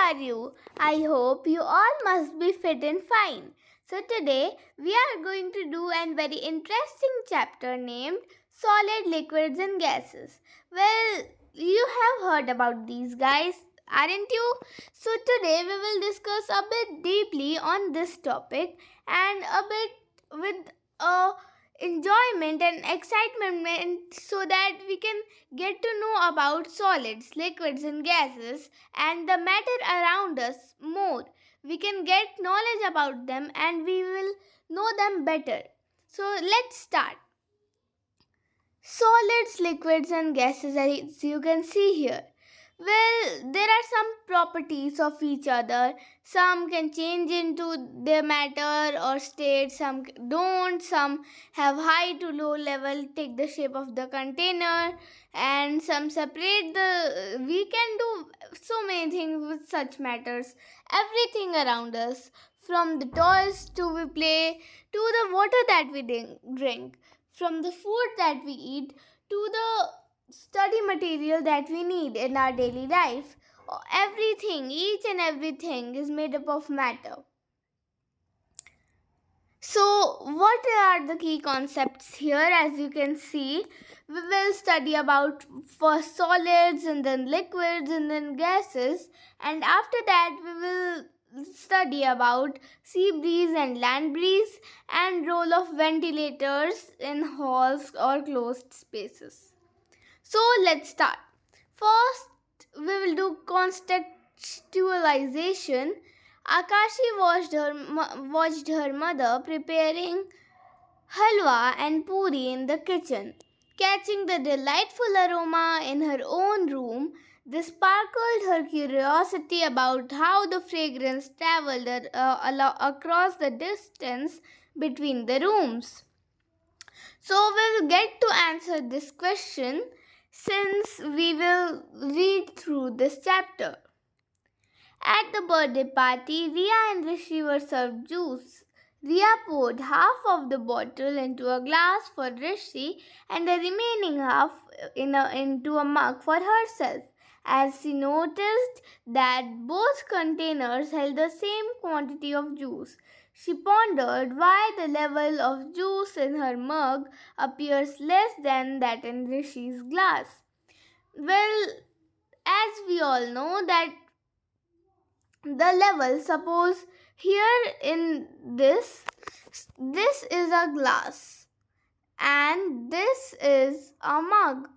are you? I hope you all must be fit and fine. So, today we are going to do a very interesting chapter named Solid Liquids and Gases. Well, you have heard about these guys, aren't you? So, today we will discuss a bit deeply on this topic and a bit with a enjoyment and excitement so that we can get to know about solids, liquids, and gases and the matter around us more. We can get knowledge about them and we will know them better. So, let's start. Solids, liquids, and gases, as you can see here. Well, there are some properties of each other. Some can change into their matter or state, some don't, some have high to low level, take the shape of the container, and some separate the. We can do so many things with such matters. Everything around us, from the toys to we play, to the water that we drink, from the food that we eat to the study material that we need in our daily life. Everything, each and everything is made up of matter. So, what are the key concepts here? As you can see, we will study about first solids and then liquids and then gases, and after that, we will study about sea breeze and land breeze and role of ventilators in halls or closed spaces. So let's start. First, we will do contextualization. Akashi watched her mother preparing halwa and puri in the kitchen. Catching the delightful aroma in her own room, this sparkled her curiosity about how the fragrance traveled across the distance between the rooms. So, we will get to answer this question since we will read through this chapter. At the birthday party, Ria and Rishi were served juice. Ria poured half of the bottle into a glass for Rishi and the remaining half into a mug for herself. As she noticed that both containers held the same quantity of juice, she pondered why the level of juice in her mug appears less than that in Rishi's glass. Well, as we all know that the level, suppose here in this is a glass and this is a mug.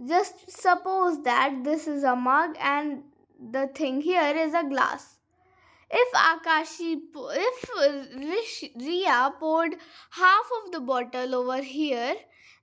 Just suppose that this is a mug and the thing here is a glass. If Ria poured half of the bottle over here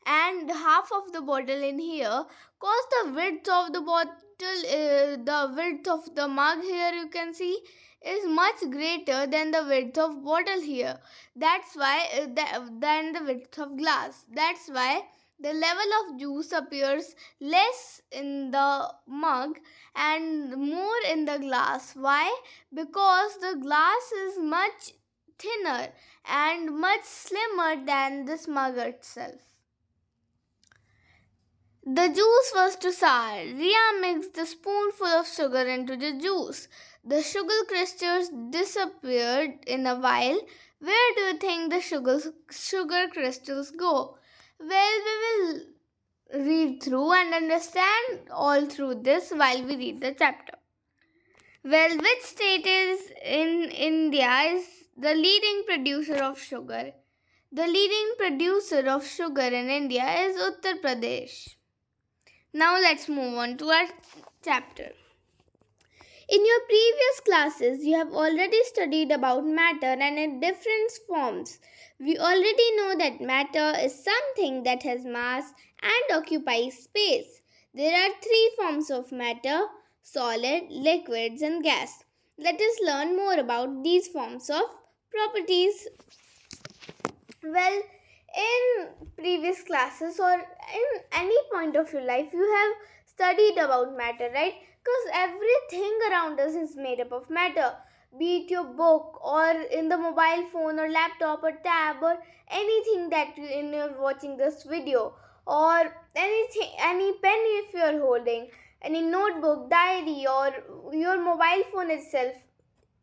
and half of the bottle in here, cause the width of the bottle, the width of the mug here you can see is much greater than the width of bottle here. That's why than the width of glass. That's why the level of juice appears less in the mug and more in the glass. Why? Because the glass is much thinner and much slimmer than this mug itself. The juice was too sour. Ria mixed a spoonful of sugar into the juice. The sugar crystals disappeared in a while. Where do you think the sugar crystals go? Well, we will read through and understand all through this while we read the chapter. Well, which state is in India is the leading producer of sugar? The leading producer of sugar in India is Uttar Pradesh. Now let's move on to our chapter. In your previous classes, you have already studied about matter and its different forms. We already know that matter is something that has mass and occupies space. There are three forms of matter: solid, liquids, and gas. Let us learn more about these forms of properties. Well, in previous classes or in any point of your life, you have studied about matter, right? Because everything around us is made up of matter, be it your book or in the mobile phone or laptop or tab or anything that you in you're watching this video, or any pen if you're holding. any notebook, diary, or your mobile phone itself,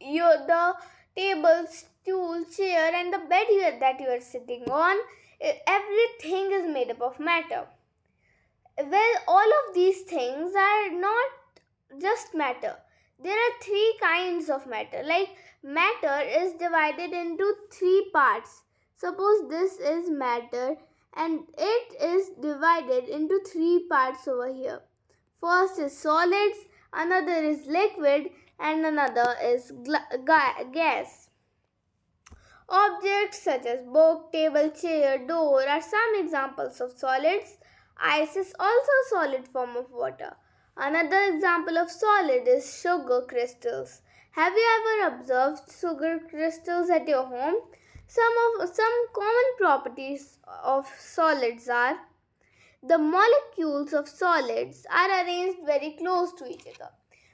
the table, stool, chair, and the bed that you are sitting on, everything is made up of matter. Well, all of these things are not just matter. There are three kinds of matter. Like, matter is divided into three parts. Suppose this is matter and it is divided into three parts over here. First is solids, another is liquid, and another is gas. Objects such as book, table, chair, door are some examples of solids. Ice is also a solid form of water. Another example of solid is sugar crystals. Have you ever observed sugar crystals at your home? Some common properties of solids are: the molecules of solids are arranged very close to each other.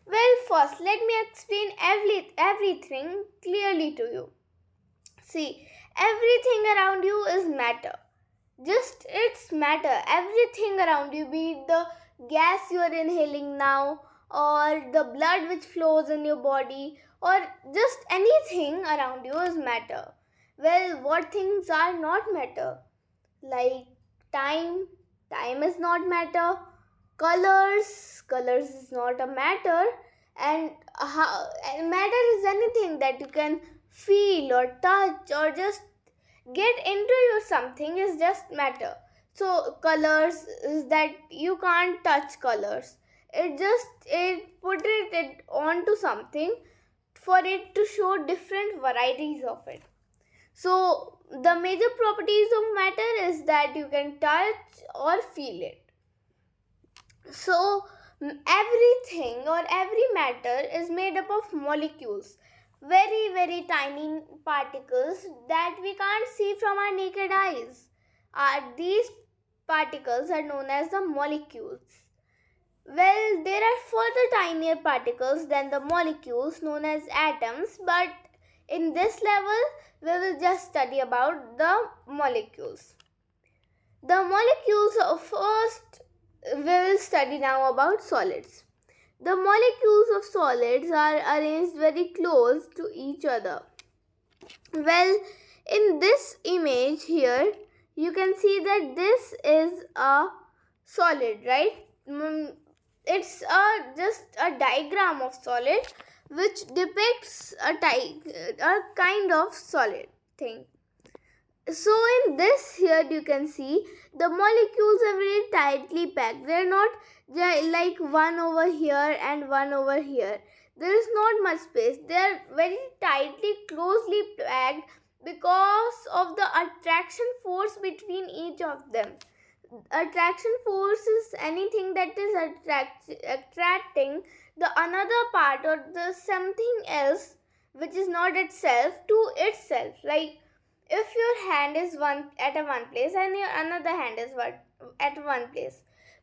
Well, first let me explain everything clearly to you. See, everything around you is matter. Just it's matter. Everything around you, be it the gas you are inhaling now, or the blood which flows in your body, or just anything around you is matter. Well, what things are not matter? Like time. Time is not matter. Colors is not a matter. And matter is anything that you can feel or touch or just get into your something is just matter. So colors is that you can't touch colors. It put it onto something for it to show different varieties of it. So the major properties of matter is that you can touch or feel it. So everything or every matter is made up of molecules, very tiny particles that we can't see from our naked eyes. These particles are known as the molecules. Well, there are further tinier particles than the molecules known as atoms, but in this level we will just study about the molecules. The molecules first we will study now about solids. The molecules of solids are arranged very close to each other. Well, in this image here, you can see that this is a solid, right? It's just a diagram of solid which depicts a kind of solid thing. So in this here you can see the molecules are very tightly packed. They're not like one over here and one over here. There is not much space. They are very tightly closely packed because of the attraction force between each of them. Attraction force is anything that is attracting the another part or the something else which is not itself to itself. Like, if your hand is at one place and your another hand is at one place,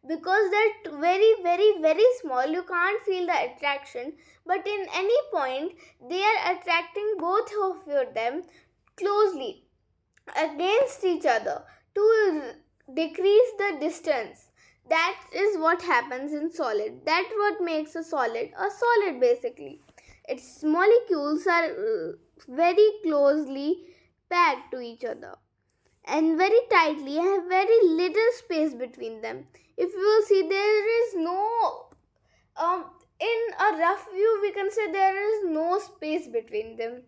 because they're very small, you can't feel the attraction, but in any point they are attracting both of them closely against each other to decrease the distance. That is what happens in solid. That's what makes a solid basically. Its molecules are very closely packed to each other and very tightly, have very little space between them. If you will see, there is no in a rough view we can say there is no space between them.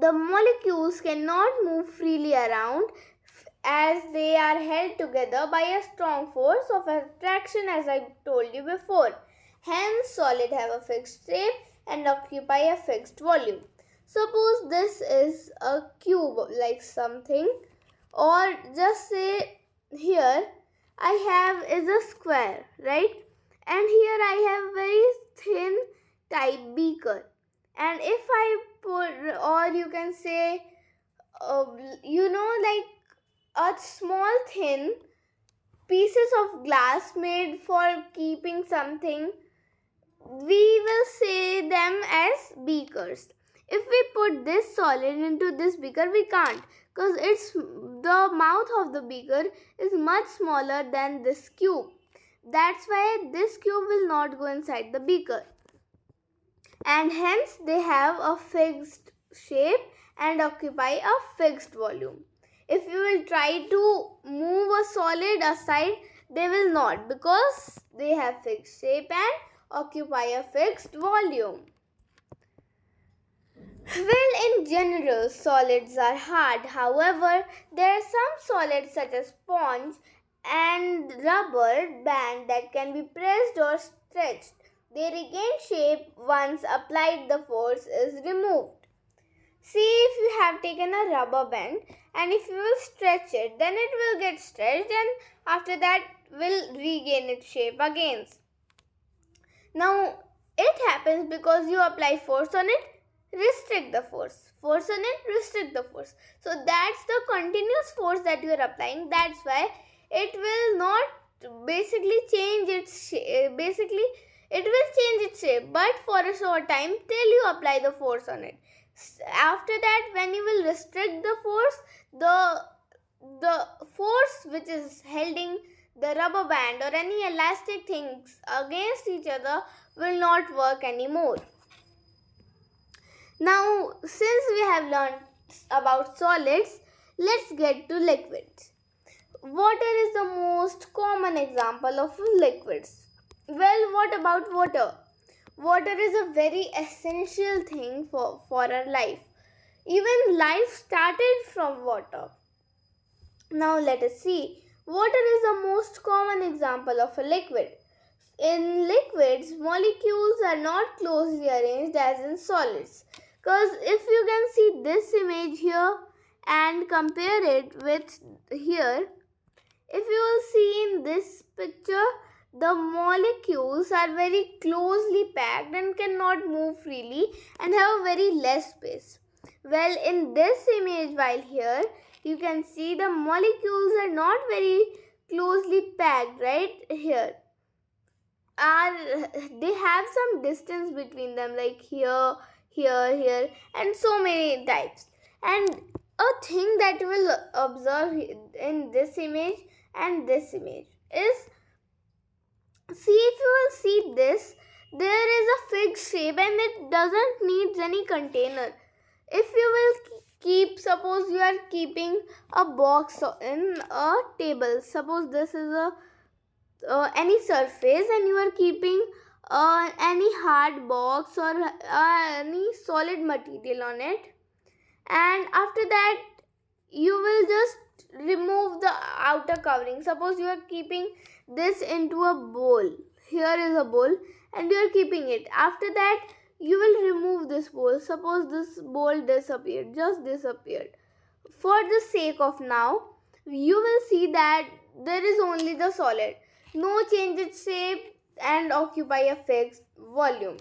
The molecules cannot move freely around as they are held together by a strong force of attraction, as I told you before. Hence, solids have a fixed shape and occupy a fixed volume. Suppose this is a cube like something, or just say here I have is a square, right? And here I have very thin type beaker. And if I put, or you can say, like a small thin pieces of glass made for keeping something, we will say them as beakers. If we put this solid into this beaker, we can't, because the mouth of the beaker is much smaller than this cube. That's why this cube will not go inside the beaker. And hence they have a fixed shape and occupy a fixed volume. If you will try to move a solid aside, they will not, because they have fixed shape and occupy a fixed volume. Well, in general, solids are hard. However, there are some solids such as sponge and rubber band that can be pressed or stretched. They regain shape once applied the force is removed. See, if you have taken a rubber band and if you will stretch it, then it will get stretched and after that will regain its shape again. Now, it happens because you apply force on it, restrict the force. Force on it, restrict the force. So that's the continuous force that you are applying. That's why it will not basically change its shape. Basically, it will change its shape, but for a short time till you apply the force on it. After that, when you will restrict the force, the force which is holding the rubber band or any elastic things against each other will not work anymore. Now, since we have learned about solids, let's get to liquids. Water is the most common example of liquids. Well, what about water? Water is a very essential thing for our life. Even life started from water. Now let us see. Water is the most common example of a liquid. In liquids, molecules are not closely arranged as in solids. Because if you can see this image here and compare it with here, if you will see in this picture, the molecules are very closely packed and cannot move freely and have very less space. Well, in this image while here, you can see the molecules are not very closely packed right here. They have some distance between them, like here, here, and so many types. And a thing that you will observe in this image and this image is, see, if you will see this, there is a fixed shape and it doesn't need any container. If you will keep, suppose you are keeping a box in a table, suppose this is a any surface and you are keeping any hard box or any solid material on it, and after that you will just remove the outer covering. Suppose you are keeping this into a bowl, here is a bowl and you are keeping it. After that you will remove this bowl. Suppose this bowl disappeared, just disappeared. For the sake of now, you will see that there is only the solid, no change its shape and occupy a fixed volume.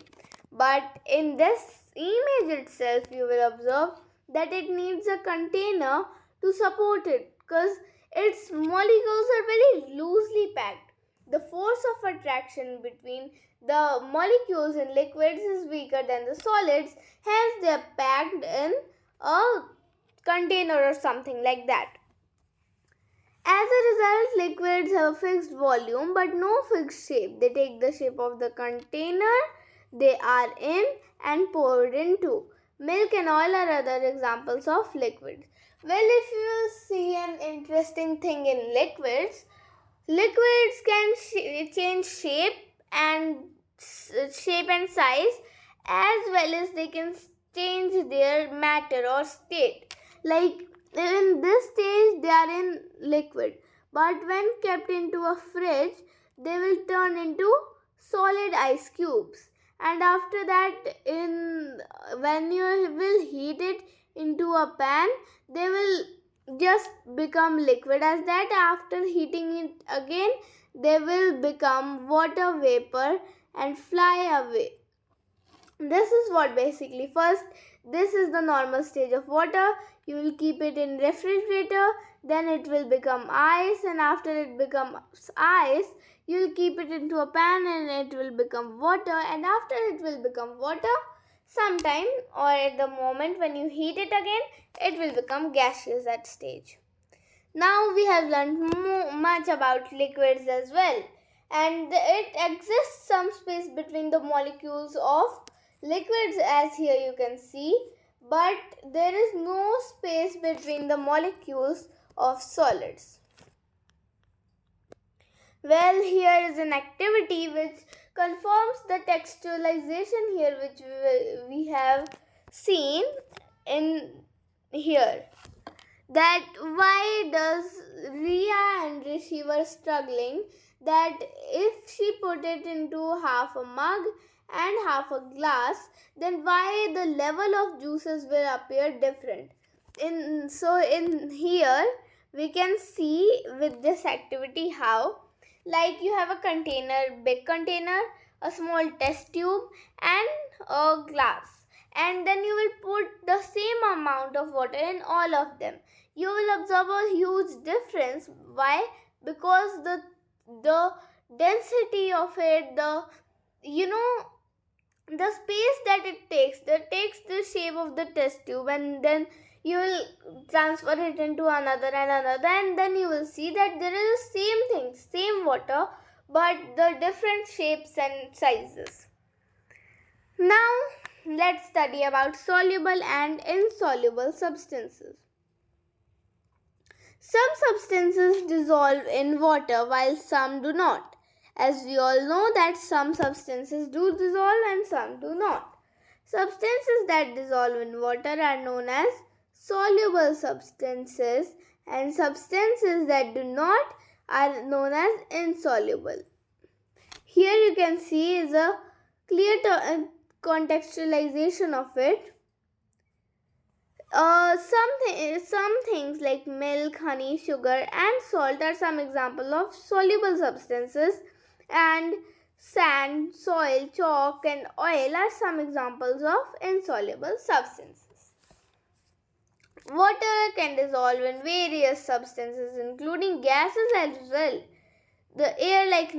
But in this image itself, you will observe that it needs a container to support it, because its molecules are very loosely packed. The force of attraction between the molecules in liquids is weaker than the solids, hence they are packed in a container or something like that. As a result, liquids have a fixed volume but no fixed shape. They take the shape of the container they are in and poured into. Milk and oil are other examples of liquids. Well, if you will see an interesting thing in liquids, liquids can change shape and size, as well as they can change their matter or state. Like in this stage they are in liquid, but when kept into a fridge they will turn into solid ice cubes, and after that when you will heat it into a pan, they will just become liquid. As that, after heating it again, they will become water vapor and fly away. This is what basically, first this is the normal stage of water. You will keep it in refrigerator, then it will become ice, and after it becomes ice you will keep it into a pan and it will become water, and after it will become water, sometime or at the moment when you heat it again, it will become gaseous at stage. Now we have learned much about liquids as well, and it exists some space between the molecules of liquids, as here you can see, but there is no space between the molecules of solids. Well, here is an activity which confirms the textualization here which we have seen in here. That why does Riya and Rishi were struggling, that if she put it into half a mug and half a glass, then why the level of juices will appear different. In here we can see with this activity how, like you have a container, big container, a small test tube and a glass, and then you will put the same amount of water in all of them. You will observe a huge difference. Why? Because the density of it, the space that it takes the shape of the test tube, and then you will transfer it into another and another, and then you will see that there is the same thing, same water, but the different shapes and sizes. Now let's study about soluble and insoluble substances. Some substances dissolve in water while some do not. As we all know that some substances do dissolve and some do not. Substances that dissolve in water are known as soluble substances, and substances that do not are known as insoluble. Here you can see is a clear contextualization of it. Some things like milk, honey, sugar and salt are some examples of soluble substances, and sand, soil, chalk and oil are some examples of insoluble substances. Water can dissolve in various substances including gases as well. The air like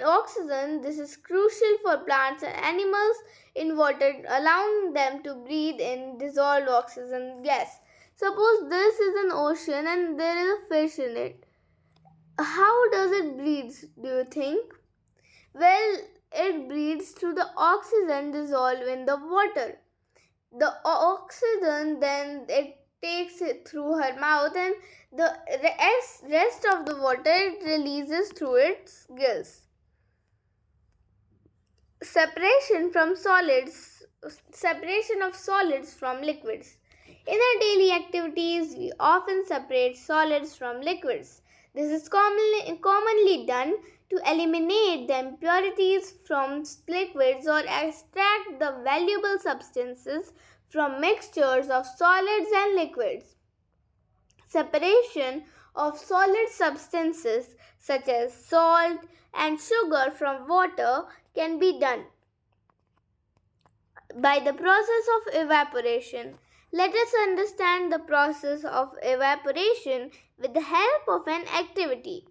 oxygen, this is crucial for plants and animals in water, allowing them to breathe in dissolved oxygen gas. Suppose this is an ocean and there is a fish in it. How does it breathe, do you think? Well, it breathes through the oxygen dissolved in the water. The oxygen then it takes it through her mouth, and the rest of the water it releases through its gills. Separation of solids from liquids. In our daily activities, we often separate solids from liquids. This is commonly done to eliminate the impurities from liquids or extract the valuable substances from mixtures of solids and liquids. Separation of solid substances such as salt and sugar from water can be done by the process of evaporation. Let us understand the process of evaporation with the help of an activity.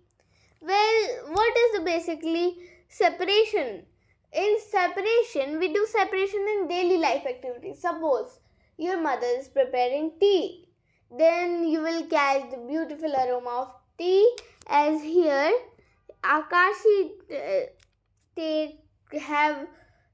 Well, what is the basically separation? In separation, we do separation in daily life activities. Suppose your mother is preparing tea. Then you will catch the beautiful aroma of tea, as here Akashi they have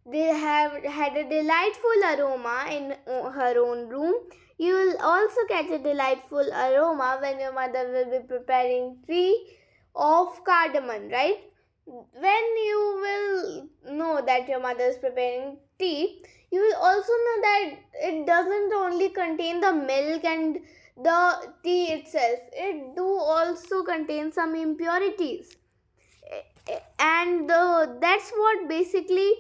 had a delightful aroma in her own room. You will also catch a delightful aroma when your mother will be preparing tea of cardamom, right? When you will know that your mother is preparing tea, you will also know that it doesn't only contain the milk and the tea itself. It do also contain some impurities, and that's what basically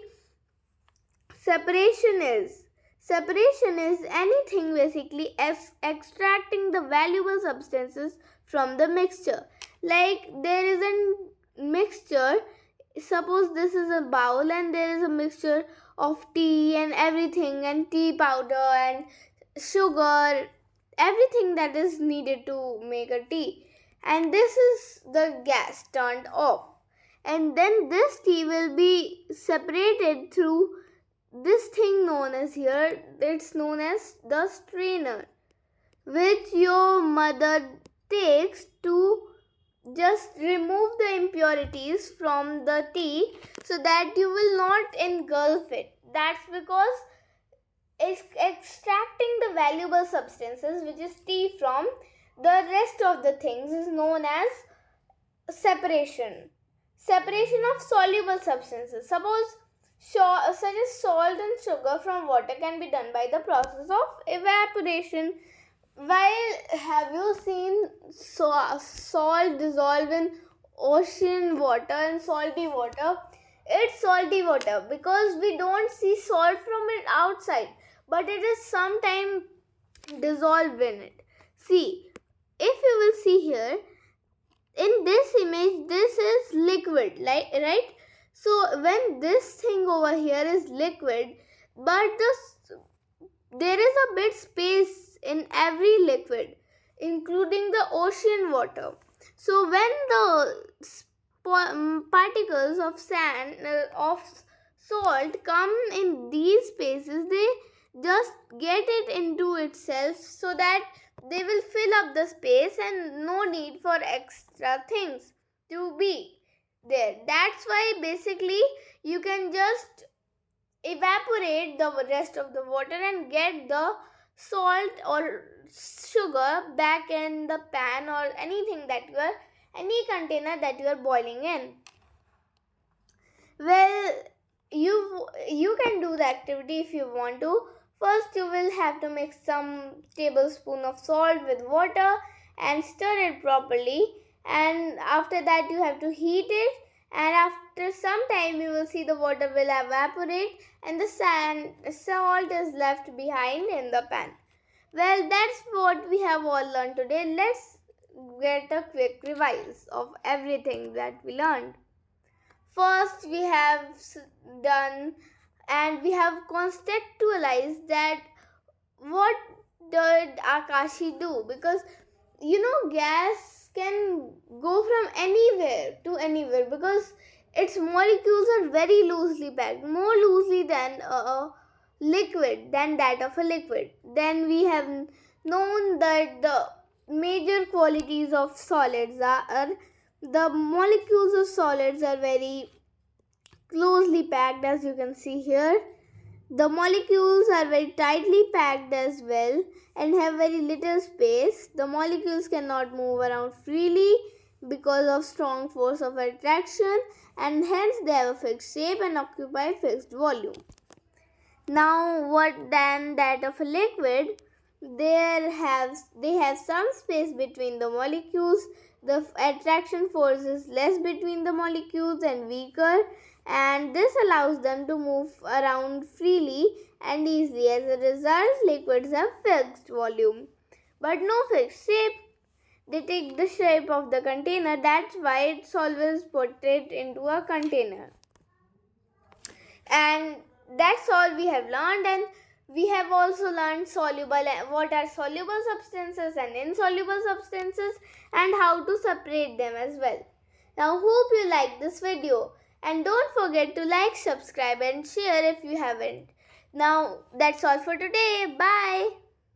separation is. Separation is anything basically extracting the valuable substances from the mixture. Like there is a mixture, suppose this is a bowl and there is a mixture of tea and everything, and tea powder and sugar, everything that is needed to make a tea, and this is the gas turned off, and then this tea will be separated through this thing known as here, it's known as the strainer, which your mother takes to just remove the impurities from the tea so that you will not engulf it. That's because it's extracting the valuable substances, which is tea, from the rest of the things, is known as separation. Separation of soluble substances. Suppose such as salt and sugar from water can be done by the process of evaporation. While have you seen salt dissolve in ocean water and salty water? It's salty water because we don't see salt from it outside, but it is sometime dissolved in it. See, if you will see here, in this image, this is liquid, right? So when this thing over here is liquid, but there is a bit space in every liquid, including the ocean water. So when the particles of sand of salt come in these spaces, they just get it into itself so that they will fill up the space and no need for extra things to be there. That's why basically you can just evaporate the rest of the water and get the salt or sugar back in the pan or any container that you are boiling in. Well, you can do the activity if you want to. First, you will have to mix some tablespoon of salt with water and stir it properly, and after that you have to heat it, and after some time you will see the water will evaporate and the salt is left behind in the pan. Well, that's what we have all learned today. Let's get a quick revise of everything that we learned. First, we have done and we have contextualized that what did Akashi do, because gas can go from anywhere to anywhere because its molecules are very loosely packed, more loosely than that of a liquid. Then we have known that the major qualities of solids are the molecules of solids are very closely packed, as you can see here. The molecules are very tightly packed as well and have very little space. The molecules cannot move around freely because of strong force of attraction, and hence they have a fixed shape and occupy fixed volume. Now, what than that of a liquid? They have some space between the molecules. The attraction force is less between the molecules and weaker, and this allows them to move around freely and easily. As a result, liquids have fixed volume but no fixed shape. They take the shape of the container. That's why it's always put it into a container. And that's all we have learned. And we have also learned what are soluble substances and insoluble substances and how to separate them as well. Now, hope you like this video, and don't forget to like, subscribe and share if you haven't. Now, that's all for today. Bye.